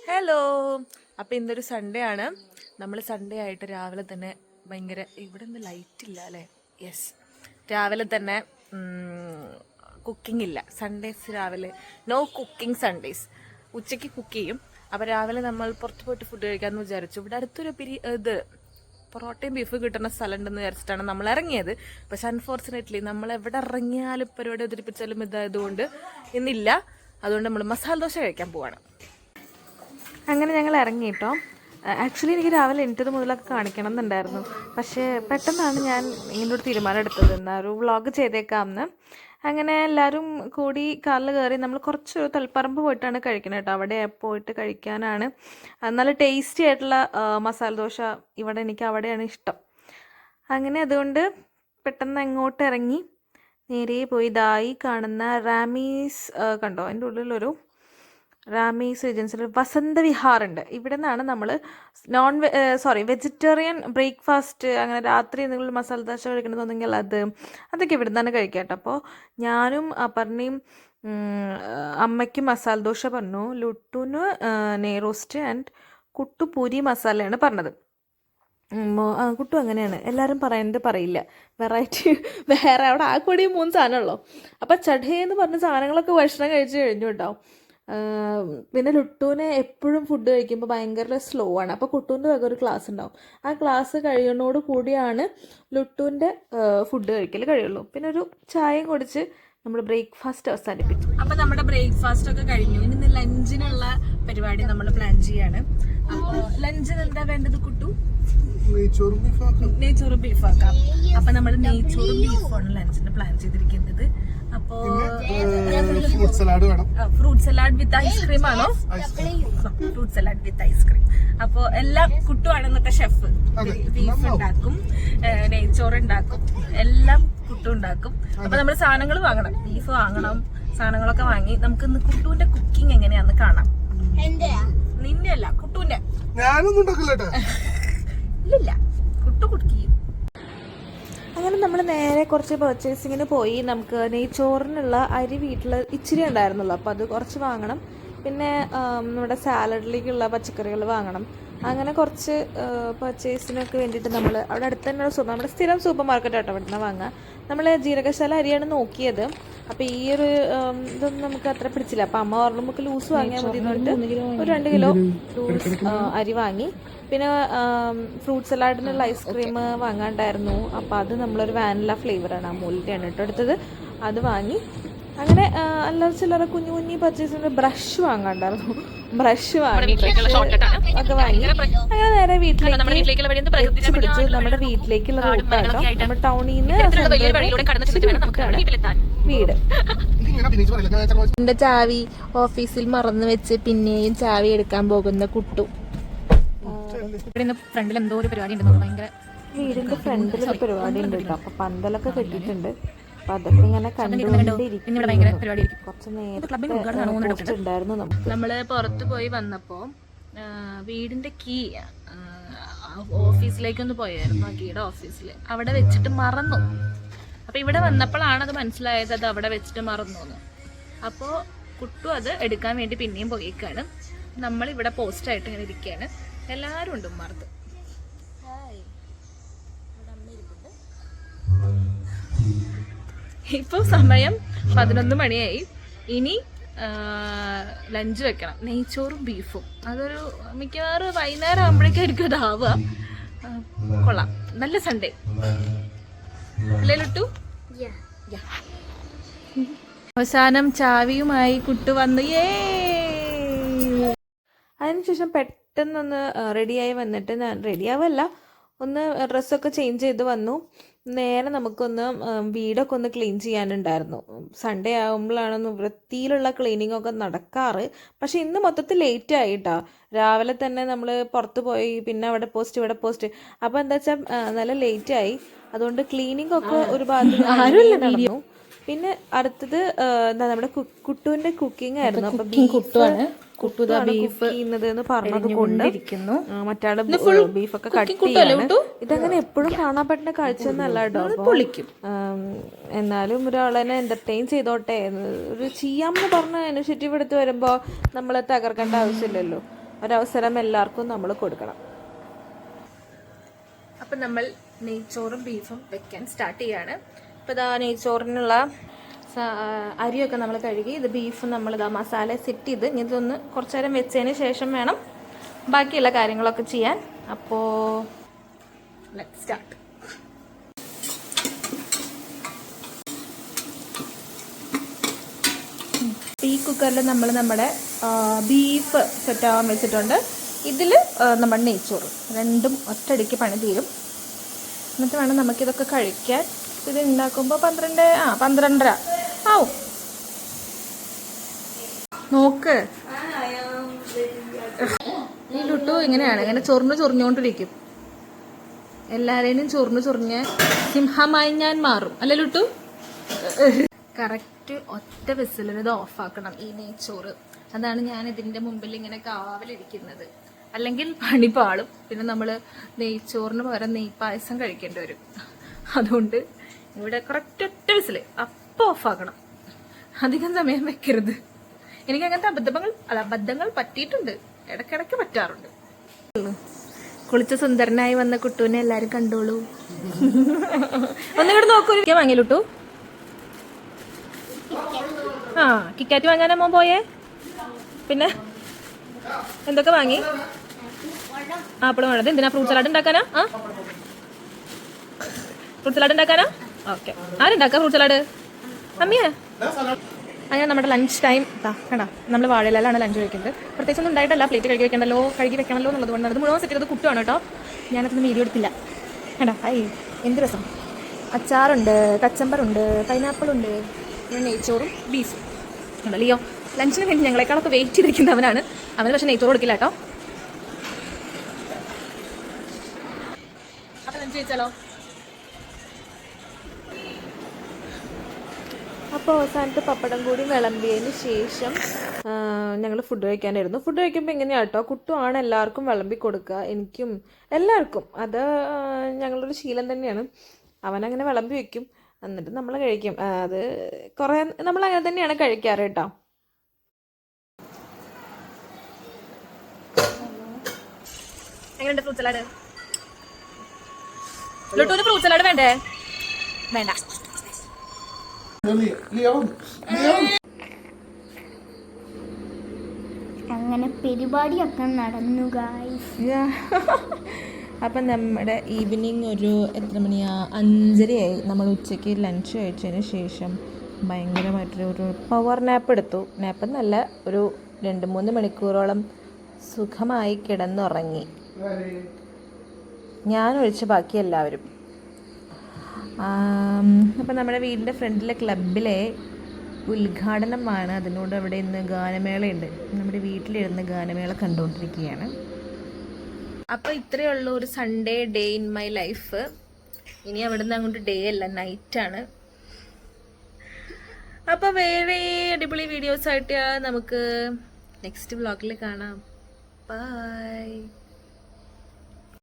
Hello. അപ്പോൾ ഇന്നൊരു Sunday ആണ്. നമ്മൾ സൺഡേ ആയിട്ട് രാവിലെ തന്നെ ഭയങ്കര ഇവിടെ ഒന്നും ലൈറ്റ് ഇല്ല അല്ലേ? യെസ്, രാവിലെ തന്നെ കുക്കിംഗ് ഇല്ല. സൺഡേസ് രാവിലെ നോ കുക്കിംഗ് സൺഡേസ്. ഉച്ചയ്ക്ക് കുക്ക് ചെയ്യും. അപ്പോൾ രാവിലെ നമ്മൾ പുറത്ത് പോയിട്ട് ഫുഡ് കഴിക്കാമെന്ന് വിചാരിച്ചു. ഇവിടെ അടുത്തൊരു പൊറോട്ടയും ബീഫ് കിട്ടുന്ന സ്ഥലം ഉണ്ടെന്ന് വിചാരിച്ചിട്ടാണ് നമ്മൾ ഇറങ്ങിയത്. പക്ഷെ അൺഫോർച്ചുനേറ്റ്ലി നമ്മൾ എവിടെ ഇറങ്ങിയാലും പരിപാടി അവതരിപ്പിച്ചാലും ഇതായതുകൊണ്ട് ഇന്നില്ല. അതുകൊണ്ട് നമ്മൾ മസാല ദോശ കഴിക്കാൻ പോവാണ്. അങ്ങനെ ഞങ്ങൾ ഇറങ്ങി കേട്ടോ. ആക്ച്വലി എനിക്ക് രാവിലെ എണീറ്റത് മുതലൊക്കെ കാണിക്കണം എന്നുണ്ടായിരുന്നു. പക്ഷേ പെട്ടെന്നാണ് ഞാൻ ഇങ്ങനെ ഒരു തീരുമാനം എടുത്തത്, എന്നാൽ ഒരു വ്ളോഗ് ചെയ്തേക്കാമെന്ന്. അങ്ങനെ എല്ലാവരും കൂടി കാറിൽ കയറി നമ്മൾ കുറച്ചൊരു തളിപ്പറമ്പ് പോയിട്ടാണ് കഴിക്കുന്നത് കേട്ടോ. അവിടെ പോയിട്ട് കഴിക്കാനാണ് നല്ല ടേസ്റ്റി ആയിട്ടുള്ള മസാല ദോശ. എനിക്ക് അവിടെയാണ് ഇഷ്ടം. അങ്ങനെ അതുകൊണ്ട് പെട്ടെന്ന് അങ്ങോട്ട് ഇറങ്ങി നേരെ പോയി ഇതായി കാണുന്ന റാമീസ് കണ്ടോ, അതിൻ്റെ ഉള്ളിലൊരു റാമീസ് ഏജൻസിയിൽ വസന്തവിഹാർ ഉണ്ട്. ഇവിടെ നിന്നാണ് നമ്മൾ വെജിറ്റേറിയൻ ബ്രേക്ക്ഫാസ്റ്റ്, അങ്ങനെ രാത്രി എന്തെങ്കിലും മസാല ദോശ കഴിക്കണമെന്നുണ്ടെങ്കിൽ അതൊക്കെ ഇവിടെ നിന്നാണ് കഴിക്കുക കേട്ടോ. അപ്പോൾ ഞാനും അപർണയും അമ്മയ്ക്കും മസാല ദോശ പറഞ്ഞു, ലുട്ടുന് നെയ് റോസ്റ്റ് ആൻഡ് കുട്ടു പൂരി മസാലയാണ് പറഞ്ഞത്. കുട്ടു അങ്ങനെയാണ് എല്ലാവരും പറയില്ല, വെറൈറ്റി വേറെ അവിടെ ആ കൂടി 3 സാധനമുള്ളൂ. അപ്പം ചടേന്ന് പറഞ്ഞ സാധനങ്ങളൊക്കെ ഭക്ഷണം കഴിച്ച് കഴിഞ്ഞു കേട്ടോ. പിന്നെ ലുട്ടുവിന് എപ്പോഴും ഫുഡ് കഴിക്കുമ്പോൾ ഭയങ്കര സ്ലോ ആണ്. അപ്പോൾ കുട്ടുവിൻ്റെ വക ഒരു ക്ലാസ് ഉണ്ടാവും. ആ ക്ലാസ് കഴിയുന്നതോട് കൂടിയാണ് ലുട്ടുവിൻ്റെ ഫുഡ് കഴിക്കൽ കഴിയുള്ളൂ. പിന്നെ ഒരു ചായയും കുടിച്ച് നമ്മൾ ബ്രേക്ക്ഫാസ്റ്റ് അവസാനിപ്പിച്ചു. അപ്പോൾ നമ്മുടെ ബ്രേക്ക്ഫാസ്റ്റ് ഒക്കെ കഴിഞ്ഞു. ഇനി ലഞ്ചിനുള്ള പരിപാടി നമ്മൾ പ്ലാൻ ചെയ്യാണ്. അപ്പോൾ ലഞ്ചിന് എന്താ വേണ്ടത് കുട്ടു? നെയ്ച്ചോറും ബീഫാക്കാം. അപ്പം നമ്മൾ നെയ്ച്ചോറും ബീഫാണ് ലഞ്ചിന് പ്ലാൻ ചെയ്തിരിക്കുന്നത്. അപ്പോൾ ഫ്രൂട്ട് സലാഡ് വിത്ത് ഐസ്ക്രീം ആണോ? Fruit salad with ice cream. അപ്പോൾ എല്ലാം കുട്ടുവാണ് ഇന്നത്തെ ഷെഫ്. ബീഫ് ഉണ്ടാക്കും, നെയ്ച്ചോറ് ഉണ്ടാക്കും, എല്ലാം കുട്ടു ഉണ്ടാക്കും. അപ്പൊ നമ്മൾ സാധനങ്ങൾ വാങ്ങണം, ബീഫ് വാങ്ങണം, സാധനങ്ങളൊക്കെ വാങ്ങി നമുക്ക് ഇന്ന് കുട്ടുവിന്റെ കുക്കിംഗ് എങ്ങനെയാന്ന് കാണാം. നിന്റെ അല്ല, കുട്ടുവിന്റെ. ഇല്ല, കുട്ടു കുക്ക് ചെയ്യും. അങ്ങനെ നമ്മൾ നേരെ കുറച്ച് പർച്ചേസിങ്ങിന് പോയി. നമുക്ക് നെയ്ച്ചോറിനുള്ള അരി വീട്ടിൽ ഇച്ചിരി ഉണ്ടായിരുന്നുള്ളൂ, അപ്പോൾ അത് കുറച്ച് വാങ്ങണം. പിന്നെ നമ്മുടെ സാലഡിലേക്കുള്ള പച്ചക്കറികൾ വാങ്ങണം. അങ്ങനെ കുറച്ച് പർച്ചേസിനൊക്കെ വേണ്ടിയിട്ട് നമ്മൾ അവിടെ അടുത്ത് തന്നെ നമ്മുടെ സ്ഥിരം സൂപ്പർ മാർക്കറ്റ് ആട്ടോ, അവിടെ നിന്ന് വാങ്ങുക. നമ്മൾ ജീരകശാല അരിയാണ് നോക്കിയത്. അപ്പോൾ ഈ ഒരു ഇതൊന്നും നമുക്ക് അത്ര പിടിച്ചില്ല. അപ്പോൾ അമ്മ പറഞ്ഞു നമുക്ക് ലൂസ് വാങ്ങിയാൽ മതി എന്ന് പറഞ്ഞിട്ട് ഒരു 2 കിലോ ലൂസ് അരി വാങ്ങി. പിന്നെ ഫ്രൂട്ട് സലാഡിനുള്ള ഐസ്ക്രീം വാങ്ങാണ്ടായിരുന്നു. അപ്പോൾ അത് നമ്മളൊരു വാനില ഫ്ലേവറാണ്, അമൂലിൻ്റെയാണ് കേട്ടോ എടുത്തത്. അത് വാങ്ങി. അങ്ങനെ അല്ലറ ചില്ലറ കുഞ്ഞു കുഞ്ഞി പർച്ചേസിന് ബ്രഷ് വാങ്ങാണ്ടായിരുന്നു. ബ്രഷ് വാങ്ങി, ഒക്കെ വാങ്ങി. അങ്ങനെ നേരെ വീട്ടിലേക്ക് പിടിച്ചു. നമ്മുടെ വീട്ടിലേക്കുള്ള റൂട്ടാട്ടോ. നമ്മുടെ ടൗണിൽ നിന്ന് വീട്. എന്റെ ചാവി ഓഫീസിൽ മറന്നു വെച്ച് പിന്നെയും ചാവി എടുക്കാൻ പോകുന്ന കുട്ടു. ഫ്രണ്ടിൽ എന്തോ ഒരു പരിപാടി ഉണ്ട്, ഭയങ്കര വീടിന്റെ ഫ്രണ്ടിൽ ഒരു പരിപാടി ഉണ്ട് കേട്ടോ. അപ്പൊ പന്തലൊക്കെ കെട്ടിയിട്ടുണ്ട്. അപ്പൊ അതൊക്കെ ഇങ്ങനെ കണ്ടുകൊണ്ടിരിക്കുന്നു. നമ്മള് പുറത്ത് പോയി വന്നപ്പോ വീടിന്റെ കീ ഓഫീസിലേക്കൊന്ന് പോയായിരുന്നു. ആ കീയുടെ ഓഫീസിൽ അവിടെ വെച്ചിട്ട് മറന്നു. അപ്പൊ ഇവിടെ വന്നപ്പോഴാണ് അത് മനസ്സിലായത്, അത് അവിടെ വെച്ചിട്ട് മറന്നു എന്ന്. അപ്പോൾ കുട്ടു അത് എടുക്കാൻ വേണ്ടി പിന്നെയും പോയേക്കാണ്. നമ്മൾ ഇവിടെ പോസ്റ്റായിട്ട് ഇങ്ങനെ ഇരിക്കുകയാണ്. എല്ലാവരും ഉണ്ട് ഉമ്മാർത്ത്. ഇപ്പോൾ സമയം 11 മണിയായി. ഇനി ലഞ്ച് വെക്കണം, നെയ്ച്ചോറും ബീഫും. അതൊരു മിക്കവാറും വൈകുന്നേരം ആകുമ്പോഴേക്കായിരിക്കും അതാവുക. കൊള്ളാം, നല്ല സൺഡേ അല്ലേ ലുട്ടു? അവസാനം ചാവിയുമായി കുട്ടു വന്നു. അതിനുശേഷം പെട്ടെന്നൊന്ന് റെഡിയായി വന്നിട്ട്, ഞാൻ റെഡിയാവല്ല, ഒന്ന് ഡ്രസ്സൊക്കെ ചേഞ്ച് ചെയ്ത് വന്നു. നേരെ നമുക്കൊന്ന് വീടൊക്കെ ഒന്ന് ക്ലീൻ ചെയ്യാനുണ്ടായിരുന്നു. സൺഡേ ആകുമ്പോഴാണ് വൃത്തിയിലുള്ള ക്ലീനിങ് ഒക്കെ നടക്കാറ്. പക്ഷെ ഇന്ന് മൊത്തത്തിൽ ലേറ്റ് ആയിട്ടാ. രാവിലെ തന്നെ നമ്മൾ പുറത്ത് പോയി, പിന്നെ അവിടെ പോസ്റ്റ് ഇവിടെ പോസ്റ്റ്. അപ്പോൾ എന്താ വെച്ചാൽ നല്ല ലേറ്റ് ആയി. അതുകൊണ്ട് ക്ലീനിങ് ഒക്കെ ഒരു ഭാഗത്ത് നടന്നു. പിന്നെ അടുത്തത് എന്താ നമ്മുടെ കുട്ടുവിന്റെ കുക്കിംഗ് ആയിരുന്നു. അപ്പൊ ബീഫ് ചെയ്യുന്നത് പറഞ്ഞത് കൊണ്ട് മറ്റാള് ബീഫൊക്കെ കട്ട് ചെയ്യാണ്. ഇതങ്ങനെ എപ്പോഴും കാണാൻ പറ്റുന്ന കാഴ്ചയൊന്നല്ല കേട്ടോ. എന്നാലും ഒരാളെ എന്റർടൈൻ ചെയ്തോട്ടെ, ഒരു ചെയ്യാമെന്ന് പറഞ്ഞ ഇനിഷ്യേറ്റീവ് എടുത്ത് വരുമ്പോ നമ്മളെ തകർക്കേണ്ട ആവശ്യമില്ലല്ലോ. ഒരവസരം എല്ലാവർക്കും നമ്മൾ കൊടുക്കണം. അപ്പം നമ്മൾ നെയ്ച്ചോറും ബീഫും വെക്കാൻ സ്റ്റാർട്ട് ചെയ്യാണ്. അപ്പോൾ ഇതാ നെയ്ച്ചോറിനുള്ള അരിയൊക്കെ നമ്മൾ കഴുകി, ഇത് ബീഫ് നമ്മളിതാ മസാല സെറ്റ് ചെയ്ത് ഇതൊന്ന് കുറച്ച് നേരം വെച്ചതിന് ശേഷം വേണം ബാക്കിയുള്ള കാര്യങ്ങളൊക്കെ ചെയ്യാൻ. അപ്പോൾ ലെറ്റ്സ് സ്റ്റാർട്ട്. ഈ കുക്കറിൽ നമ്മൾ നമ്മുടെ ബീഫ് സെറ്റാവാൻ വെച്ചിട്ടുണ്ട്. ഇതിൽ നമ്മുടെ നെയ്ച്ചോറ് രണ്ടും ഒറ്റയടിക്ക് പണി തീരും. എന്നിട്ട് വേണം നമുക്കിതൊക്കെ കഴിക്കാൻ. ഇത് ഉണ്ടാക്കുമ്പോൾ 12:30 ആവും. നോക്ക്, ഈ ലുട്ടു ഇങ്ങനെയാണ്, ഇങ്ങനെ ചൊറിഞ്ഞുകൊണ്ടിരിക്കും. എല്ലാവരെയും ചൊറിഞ്ഞ് സിംഹമായി ഞാൻ മാറും അല്ലേ ലുട്ടു? കറക്റ്റ് ഒറ്റ വിസിലിന് ഇത് ഓഫാക്കണം ഈ നെയ്ച്ചോറ്. അതാണ് ഞാൻ ഇതിൻ്റെ മുമ്പിൽ ഇങ്ങനെ കാവലിരിക്കുന്നത്. അല്ലെങ്കിൽ പണി പാളും. പിന്നെ നമ്മൾ നെയ്ച്ചോറിന് പകരം നെയ്പ്പായസം കഴിക്കേണ്ടി വരും. അതുകൊണ്ട് ഇവിടെ കറക്റ്റ് ഒറ്റ വിസിൽ അപ്പം ഓഫാക്കണം. അധികം സമയം വെക്കരുത്. എനിക്ക് അങ്ങനത്തെ അബദ്ധങ്ങൾ പറ്റിയിട്ടുണ്ട്, ഇടയ്ക്കിടയ്ക്ക് പറ്റാറുണ്ട്. കുളിച്ച സുന്ദരനായി വന്ന കുട്ടുവിനെ എല്ലാരും കണ്ടോളൂ. ഒന്നിങ്ങോട്ട് നോക്കൂ. വാങ്ങിയിട്ടു. കിക്കാറ്റ് വാങ്ങാനമ്മ പോയേ. പിന്നെ എന്തൊക്കെ വാങ്ങി? ആപ്പിൾ വേണത് എന്തിനാ? ഫ്രൂട്ട് സലാഡ് ഉണ്ടാക്കാനാ? ഫ്രൂട്ട് സലാഡ് ഉണ്ടാക്കാനാ? ഓക്കെ. ആരുണ്ടാക്കാം ഫ്രൂട്ട് സലാഡ്? അമ്മിയാ? അങ്ങനെ നമ്മുടെ ലഞ്ച് ടൈം കണ്ടാ. നമ്മൾ വാഴയിലാണ് ലഞ്ച് കഴിക്കുന്നത്. പ്രത്യേകിച്ചൊന്നും ഉണ്ടായിട്ടല്ല, പ്ലേറ്റ് കഴുകി വെക്കണമല്ലോ എന്നുള്ളത് കൊണ്ടാണ്. അത് മുഴുവൻ സെറ്റ് ചെയ്തത് കുട്ടുവാണ് കേട്ടോ. ഞാനതൊന്നും വീഡിയോ എടുത്തില്ല. കണ്ടാ, എന്ത് രസം. അച്ചാറുണ്ട്, കച്ചമ്പറുണ്ട്, പൈനാപ്പിളുണ്ട്, നെയ്ച്ചോറും ബീഫും ഉണ്ടല്ലോ. ലിയോ ലഞ്ചിന് വേണ്ടി ഞങ്ങളെക്കാളൊക്കെ വെയിറ്റ് ചെയ്തിരിക്കുന്നവനാണ്. അവന് പക്ഷെ നെയ്ച്ചോറ് കൊടുക്കില്ല കേട്ടോ. അപ്പം ലഞ്ച് കഴിച്ചാലോ? അപ്പോൾ അവസാനത്തെ പപ്പടം കൂടി വിളമ്പിയതിന് ശേഷം ഞങ്ങൾ ഫുഡ് കഴിക്കാനായിരുന്നു. ഫുഡ് കഴിക്കുമ്പോൾ എങ്ങനെയാണ് കേട്ടോ, കുട്ടുമാണ് എല്ലാവർക്കും വിളമ്പി കൊടുക്കുക, എനിക്കും എല്ലാവർക്കും. അത് ഞങ്ങളൊരു ശീലം തന്നെയാണ്. അവനങ്ങനെ വിളമ്പി വയ്ക്കും, എന്നിട്ട് നമ്മൾ കഴിക്കും. അത് കുറേ നമ്മൾ അങ്ങനെ തന്നെയാണ് കഴിക്കാറ് കേട്ടോ. എങ്ങനെയുണ്ട് ഫ്രൂട്ട് സലാഡ്? ലുട്ടൂന് ഫ്രൂട്ട് സലാഡ് വേണ്ടേ? വേണ്ട. അങ്ങനെ പരിപാടിയൊക്കെ നടന്നു ഗായ്സ്. അപ്പം നമ്മുടെ ഈവനിങ് ഒരു എത്ര മണിയാ? 5:30 നമ്മൾ ഉച്ചയ്ക്ക് ലഞ്ച് കഴിച്ചതിന് ശേഷം ഭയങ്കരമായിട്ടൊരു പവർ നാപ്പ് എടുത്തു. നാപ്പെന്നല്ല, ഒരു 2-3 മണിക്കൂറോളം സുഖമായി കിടന്നുറങ്ങി, ഞാനൊഴിച്ച് ബാക്കി എല്ലാവരും. അപ്പം നമ്മുടെ വീടിൻ്റെ ഫ്രണ്ടിലെ ക്ലബിലെ ഉദ്ഘാടനമാണ്. അതിനോട് അവിടെ ഇന്ന് ഗാനമേളയുണ്ട്. നമ്മുടെ വീട്ടിലിരുന്ന് ഗാനമേള കണ്ടുകൊണ്ടിരിക്കുകയാണ്. അപ്പോൾ ഇത്രയേ ഉള്ളൂ ഒരു Sunday day in my life. ഇനി അവിടെ നിന്ന് അങ്ങോട്ട് ഡേ അല്ല, നൈറ്റാണ്. അപ്പോൾ വേറെ അടിപൊളി വീഡിയോസായിട്ട് നമുക്ക് നെക്സ്റ്റ് വ്ളോഗിൽ കാണാം. ബൈ.